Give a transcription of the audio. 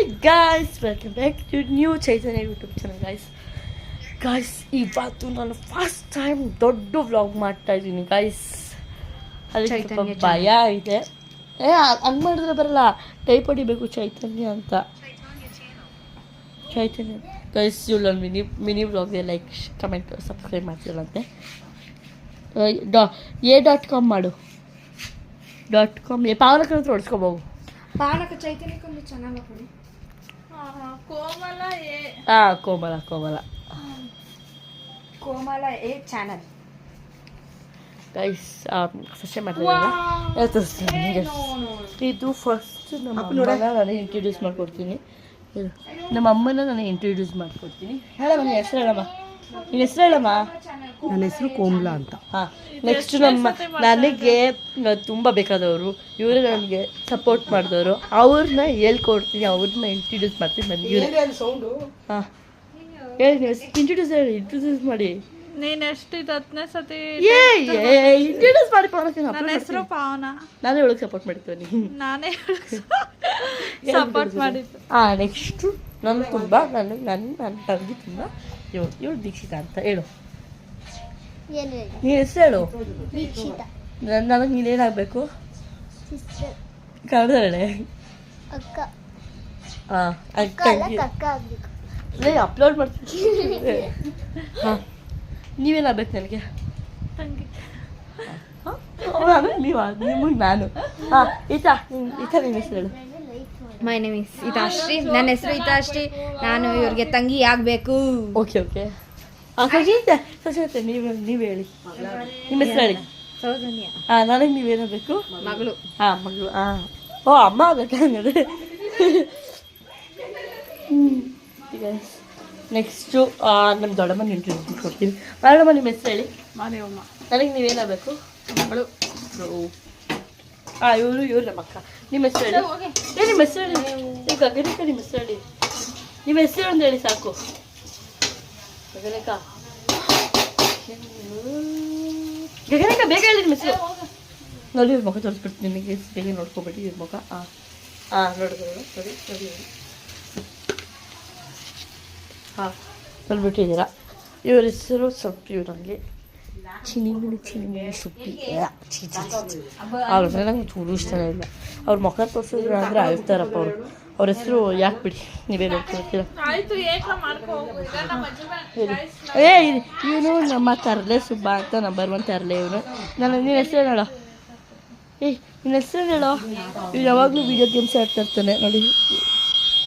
guys, welcome back to new Chaitanya YouTube channel guys ಇವತ್ತು ನಾನು first time ದೊಡ್ಡ vlog ಮಾಡ್ತಾ ಇದ್ದೀನಿ ಗೈಸ್. ಅದಕ್ಕೆ ಸ್ವಲ್ಪ ಭಯ ಇದೆ. ಹಂಗೆ ಮಾಡಿದ್ರೆ ಬರಲ್ಲ, ಟೈಪ್ ಹೊಡಿಬೇಕು ಚೈತನ್ಯ ಅಂತ. ಚೈತನ್ಯ ಗೈಸ್, ಇವಳು ಮಿನಿ ವ್ಲಾಗ್ಗೆ ಲೈಕ್ ಕಮೆಂಟ್ ಸಬ್ಸ್ಕ್ರೈಬ್ ಮಾಡ್ತೀರಂತೆ. a.com ಮಾಡು. .com ಪಾವನಕ ಹತ್ರ ಹೊಡ್ಸ್ಕೊಬೋದು. ಪಾವನಕ ಚೈತನ್ಯಕ್ಕೊಂದು ಚೆನ್ನಾಗಿ ಕೊಡಿ. ಕೋಮಲ ಎ ಚಾನಲ್ ಗೈಸ್. ಸಸ್ಯ ಮಾಡ್ತೀನಿ. ಇದು ಫಸ್ಟ್ ನಮ್ಮ ಅಮ್ಮನ ನನಗೆ ಇಂಟ್ರೊಡ್ಯೂಸ್ ಮಾಡ್ಕೊಡ್ತೀನಿ. ನಮ್ಮ ಅಮ್ಮನ ನನಗೆ ಇಂಟ್ರೊಡ್ಯೂಸ್ ಮಾಡ್ಕೊಡ್ತೀನಿ. ಹೇಳಮ್ಮ, ನಿನ್ನ ಹೆಸರು ಹೇಳಮ್ಮ. ನಿನ್ನ ಹೆಸರು ಹೇಳಮ್ಮ. ನನ್ನ ಹೆಸರು ಕೋಮಲ ಅಂತ. ಹಾಂ, ನೆಕ್ಸ್ಟ್ ನನಗೆ ತುಂಬ ಬೇಕಾದವರು, ಇವರೇ ನನಗೆ ಸಪೋರ್ಟ್ ಮಾಡಿದವರು, ಅವ್ರನ್ನ ಹೇಳ್ಕೊಡ್ತೀನಿ, ಅವ್ರನ್ನ ಇಂಟ್ರೊಡ್ಯೂಸ್ ಮಾಡ್ತೀನಿ. ನನಗೆ ಹಾಂ ಹೇಳಿ, ನೀವು ಇಂಟ್ರೊಡ್ಯೂಸ್ ಮಾಡಿ. ನೀನೆಷ್ಟು ಹತ್ತನೇ ಸತಿ ಇಂಟ್ರೊಡ್ಯೂಸ್ ಮಾಡಿ ಪಾವನ. ನನ್ನ ಹೆಸರು ಪಾವನ. ನಾನೇ ಒಳಗೆ ಸಪೋರ್ಟ್ ಮಾಡಿದ್ದೀನಿ. ನಾನೇ ಸಪೋರ್ಟ್ ಮಾಡಿದ್ದು. ಹಾಂ, ನೆಕ್ಸ್ಟು ನನ್ನ ತುಂಬ ನನ್ನ ತಂಗಿ ತುಂಬ ಇವಳು ದೀಕ್ಷಿತಾ ಅಂತ ಹೇಳು. ನೀನು ಹೆಸರು ಹೇಳು. ನನಗೆ ನೀನೇನಾಗಬೇಕು ಕನ್ನಡ ಹೇಳೆ. ಹಾಂ, ಅದೇ ಅಪ್ಲೋಡ್ ಮಾಡ್ತೀನಿ. ಹಾಂ, ನೀವೇನಾಗಬೇಕು ನನಗೆ? ನಿಮಗೆ ನಾನು. ಹಾಂ, ಈತ ನಿಮ್ಮ ಹೆಸರು ಹೇಳು. My name is Hitashri. ನನ್ನ ಹೆಸರು ಹಿತಾಶ್ರೀ. ನಾನು ಇವ್ರಿಗೆ ತಂಗಿ ಆಗಬೇಕು. ಓಕೆ. ಹಾಂ, ಸಜಿತೆ ನೀವು ಹೇಳಿ. ನಿಮ್ಮ ಹೆಸರು ಹೇಳಿ. ಸೌಜನ್ಯ. ಹಾಂ, ನನಗೆ ನೀವೇನಾಗಬೇಕು? ಮಗಳು. ಹಾಂ, ಮಗಳು. ಹಾಂ, ಓ ಅಮ್ಮ ಆಗತ್ತೆ. ನೆಕ್ಸ್ಟು ನಮ್ಮ ದೊಡ್ಡಮ್ಮನ ಇಂಟ್ರೊಡ್ಯೂಸ್ ಕೊಡ್ತೀನಿ. ಮೇಡಮ್ಮ, ನಿಮ್ಮ ಹೆಸರು ಹೇಳಿ. ಮಾದೇವಮ್ಮ. ನನಗೆ ನೀವೇನಾಗಬೇಕು? ಮಗಳು. ಹಾಂ, ಇವರು ನಮ್ಮ ಅಕ್ಕ. ನಿಮ್ಮ ಹೆಸರು ಹೇಳಿ. ನಿಮ್ಮ ಹೆಸರು ಹೇಳಿ. ಈಗ ಗಗನಿಕ, ನಿಮ್ಮ ಹೆಸರು ಹೇಳಿ. ನಿಮ್ಮ ಹೆಸರು ಒಂದು ಹೇಳಿ ಸಾಕು. ಗಗನಿಕ ಬೇಗ ಹೇಳಿ ನಿಮ್ಮ ಹೆಸರು. ನೋಡಿ, ಇವ್ರ ಮುಖ ತೋರಿಸ್ಬಿಡ್ತೀನಿ ನಿಮಗೆ. ಬೇಗ ನೋಡ್ಕೊಬೇಡಿ ಇವ್ರ ಮುಖ. ನೋಡಿದ್ರು ನೋಡಿ. ಹಾಂ, ನೋಡ್ಬಿಟ್ಟಿದ್ದೀರಾ. ಇವ್ರ ಹೆಸರು ಸ್ವಲ್ಪ ನನಗೆ ಚಿನಿಮಿನಿ ಸುಪ್ಪಿ. ಅವ್ರ ಮೇಲೆ ನಂಗೆ ಚೂರು ಇಷ್ಟನೇ ಇಲ್ಲ. ಅವ್ರ ಮುಖ ತೋರಿಸಿದ್ರು ಅಂದರೆ ಅಳ್ತಾರಪ್ಪ ಅವರು. ಅವ್ರ ಹೆಸರು ಯಾಕೆ ಬಿಡಿ, ನೀವೇ ನೋಡ್ಕೊಳ್ತೀರ. ಇವನು ನಮ್ಮ ತರಲೆ ಸುಬ್ಬ ಅಂತ, ನಂಬರ್ 1 ತರಲೆ ಇವನು. ನಿನ್ನ ಹೆಸರು ಹೇಳೋ. ನಿನ್ನ ಹೆಸರು ಹೇಳೋ. ಇವ್ರು ಯಾವಾಗಲೂ ವೀಡಿಯೋ ಗೇಮ್ಸ್ ಆಡ್ತಾ ಇರ್ತಾನೆ ನೋಡಿ.